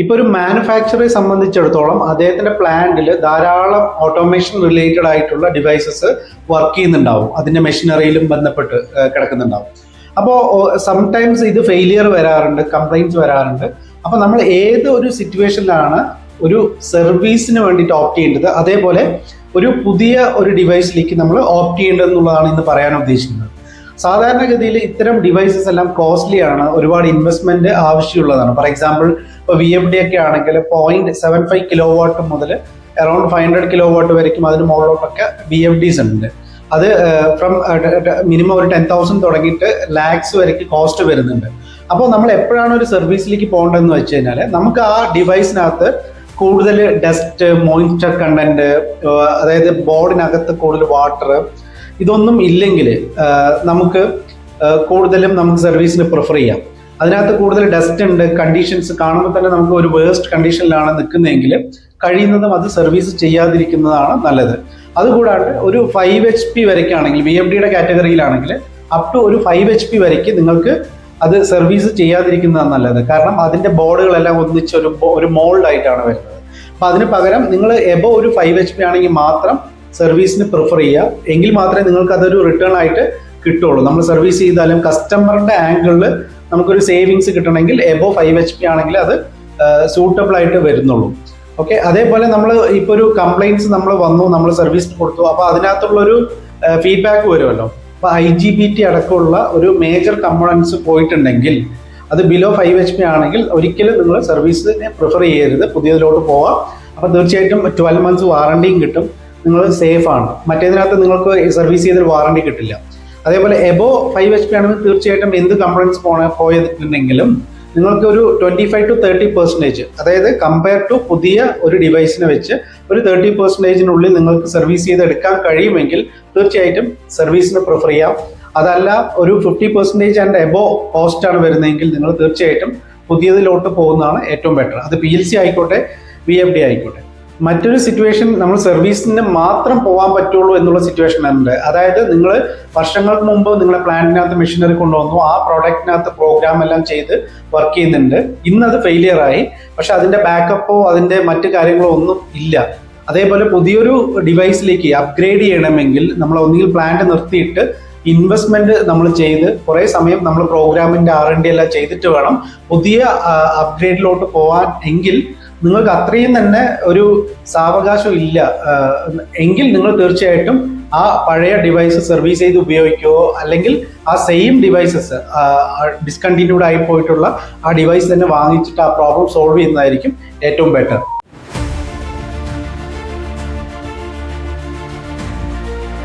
ഇപ്പോൾ ഒരു മാനുഫാക്ചറെ സംബന്ധിച്ചിടത്തോളം അദ്ദേഹത്തിന്റെ പ്ലാന്റിൽ ധാരാളം ഓട്ടോമേഷൻ റിലേറ്റഡ് ആയിട്ടുള്ള ഡിവൈസസ് വർക്ക് ചെയ്യുന്നുണ്ടാവും, അതിന്റെ മെഷീനറിയിലും ബന്ധപ്പെട്ട് കിടക്കുന്നുണ്ടാവും. അപ്പോൾ സംടൈംസ് ഇത് ഫെയിലിയർ വരാറുണ്ട്, കംപ്ലൈൻറ്റ്സ് വരാറുണ്ട്. അപ്പോൾ നമ്മൾ ഏത് ഒരു സിറ്റുവേഷനിലാണ് ഒരു സർവീസിന് വേണ്ടിയിട്ട് ഓപ്റ്റ് ചെയ്യേണ്ടത്, അതേപോലെ ഒരു പുതിയ ഒരു ഡിവൈസിലേക്ക് നമ്മൾ ഓപ്റ്റ് ചെയ്യേണ്ടത് എന്നുള്ളതാണ് ഇന്ന് പറയാൻ ഉദ്ദേശിക്കുന്നത്. സാധാരണഗതിയിൽ ഇത്തരം ഡിവൈസസ് എല്ലാം കോസ്റ്റ്ലി ആണ്, ഒരുപാട് ഇൻവെസ്റ്റ്മെന്റ് ആവശ്യമുള്ളതാണ്. ഫോർ എക്സാമ്പിൾ ഇപ്പോൾ VFD ഒക്കെ ആണെങ്കിൽ 0.75 kW മുതൽ അറൌണ്ട് 500 kW വരയ്ക്കും അതിന് മുകളിലോട്ടൊക്കെ VFDs ഉണ്ട്. അത് ഫ്രം മിനിമം ഒരു 10,000 തുടങ്ങിയിട്ട് ലാക്സ് വരയ്ക്ക് കോസ്റ്റ് വരുന്നുണ്ട്. അപ്പോൾ നമ്മൾ എപ്പോഴാണ് ഒരു സർവീസിലേക്ക് പോകേണ്ടതെന്ന് വെച്ച് കഴിഞ്ഞാൽ നമുക്ക് ആ ഡിവൈസിനകത്ത് കൂടുതൽ ഡസ്റ്റ്, മോയ്സ്ചർ കണ്ടന്റ്, അതായത് ബോർഡിനകത്ത് കൂടുതൽ വാട്ടർ, ഇതൊന്നും ഇല്ലെങ്കിൽ നമുക്ക് കൂടുതലും നമുക്ക് സർവീസിന് പ്രിഫർ ചെയ്യാം. അതിനകത്ത് കൂടുതൽ ഡസ്റ്റ് ഉണ്ട്, കണ്ടീഷൻസ് കാണുമ്പോൾ തന്നെ നമുക്ക് ഒരു വേസ്റ്റ് കണ്ടീഷനിലാണ് നിൽക്കുന്നതെങ്കിൽ കഴിയുന്നതും അത് സർവീസ് ചെയ്യാതിരിക്കുന്നതാണ് നല്ലത്. അതുകൂടാണ്ട് ഒരു 5 HP വരയ്ക്കാണെങ്കിൽ, VFDയുടെ കാറ്റഗറിയിലാണെങ്കിൽ അപ് ടു ഒരു 5 HP വരയ്ക്ക് നിങ്ങൾക്ക് അത് സർവീസ് ചെയ്യാതിരിക്കുന്നതാണ് നല്ലത്. കാരണം അതിന്റെ ബോർഡുകളെല്ലാം ഒന്നിച്ച് ഒരു മോൾഡ് ആയിട്ടാണ് വരുന്നത്. അപ്പൊ അതിന് പകരം നിങ്ങൾ എബോ ഒരു 5 HP ആണെങ്കിൽ മാത്രം സർവീസിന് പ്രിഫർ ചെയ്യുക, എങ്കിൽ മാത്രമേ നിങ്ങൾക്ക് അതൊരു റിട്ടേൺ ആയിട്ട് കിട്ടുള്ളൂ. നമ്മൾ സർവീസ് ചെയ്താലും കസ്റ്റമറിന്റെ ആംഗിളിൽ നമുക്കൊരു സേവിങ്സ് കിട്ടണമെങ്കിൽ എബോ 5 HP ആണെങ്കിൽ അത് സൂട്ടബിൾ ആയിട്ട് വരുന്നുള്ളൂ. ഓക്കെ, അതേപോലെ നമ്മൾ ഇപ്പോൾ ഒരു കംപ്ലൈൻറ്റ്സ് നമ്മൾ സർവീസിന് കൊടുത്തു, അപ്പോൾ അതിനകത്തുള്ളൊരു ഫീഡ്ബാക്ക് വരുമല്ലോ. അപ്പോൾ IGBT അടക്കമുള്ള ഒരു മേജർ കമ്പോണൻസ് പോയിട്ടുണ്ടെങ്കിൽ അത് ബിലോ 5 HP ആണെങ്കിൽ ഒരിക്കലും നിങ്ങൾ സർവീസിനെ പ്രിഫർ ചെയ്യരുത്, പുതിയതിലോട്ട് പോവാം. അപ്പോൾ തീർച്ചയായിട്ടും 12 months വാറണ്ടിയും കിട്ടും, നിങ്ങൾ സേഫ് ആണ്. മറ്റേതിനകത്ത് നിങ്ങൾക്ക് സർവീസ് ചെയ്തൊരു വാറണ്ടി കിട്ടില്ല. അതേപോലെ എബോ 5 HP ആണെങ്കിൽ തീർച്ചയായിട്ടും എന്ത് കംപ്ലൈൻറ്റ്സ് പോയിട്ടുണ്ടെങ്കിലും നിങ്ങൾക്ക് ഒരു 25 to 30%, അതായത് കമ്പയർ ടു പുതിയ ഒരു ഡിവൈസിനെ വെച്ച് ഒരു 30%-നുള്ളിൽ നിങ്ങൾക്ക് സർവീസ് ചെയ്തെടുക്കാൻ കഴിയുമെങ്കിൽ തീർച്ചയായിട്ടും സർവീസിന് പ്രിഫർ ചെയ്യാം. അതല്ല ഒരു 50% ആൻഡ് എബോ കോസ്റ്റ് ആണ് വരുന്നതെങ്കിൽ നിങ്ങൾ തീർച്ചയായിട്ടും പുതിയതിലോട്ട് പോകുന്നതാണ് ഏറ്റവും ബെറ്റർ. അത് PLC ആയിക്കോട്ടെ, VFD ആയിക്കോട്ടെ. മറ്റൊരു സിറ്റുവേഷൻ, നമ്മൾ സർവീസിന് മാത്രം പോകാൻ പറ്റുള്ളൂ എന്നുള്ള സിറ്റുവേഷൻ ഉണ്ട്. അതായത് നിങ്ങൾ വർഷങ്ങൾക്ക് മുമ്പ് നിങ്ങളുടെ പ്ലാന്റിനകത്ത് മെഷീനറി കൊണ്ടുവന്നു, ആ പ്രോഡക്റ്റിനകത്ത് പ്രോഗ്രാം എല്ലാം ചെയ്ത് വർക്ക് ചെയ്യുന്നുണ്ട്, ഇന്നത് ഫെയിലിയർ ആയി, പക്ഷെ അതിന്റെ ബാക്കപ്പോ അതിന്റെ മറ്റു കാര്യങ്ങളോ ഒന്നും ഇല്ല. അതേപോലെ പുതിയൊരു ഡിവൈസിലേക്ക് അപ്ഗ്രേഡ് ചെയ്യണമെങ്കിൽ നമ്മൾ ഒന്നുകിൽ പ്ലാന്റ് നിർത്തിയിട്ട് ഇൻവെസ്റ്റ്മെന്റ് നമ്മൾ ചെയ്ത് കുറേ സമയം നമ്മൾ പ്രോഗ്രാമിന്റെ R&D എല്ലാം ചെയ്തിട്ട് വേണം പുതിയ അപ്ഗ്രേഡിലോട്ട് പോകാൻ. എങ്കിൽ നിങ്ങൾക്ക് അത്രയും തന്നെ ഒരു സാവകാശം ഇല്ല എങ്കിൽ നിങ്ങൾ തീർച്ചയായിട്ടും ആ പഴയ ഡിവൈസ് സർവീസ് ചെയ്ത് ഉപയോഗിക്കുകയോ അല്ലെങ്കിൽ ആ സെയിം ഡിവൈസസ് ഡിസ്കണ്ടിന്യൂഡ് ആയി പോയിട്ടുള്ള ആ ഡിവൈസ് തന്നെ വാങ്ങിച്ചിട്ട് ആ പ്രോബ്ലം സോൾവ് ചെയ്യുന്നതായിരിക്കും ഏറ്റവും ബെറ്റർ.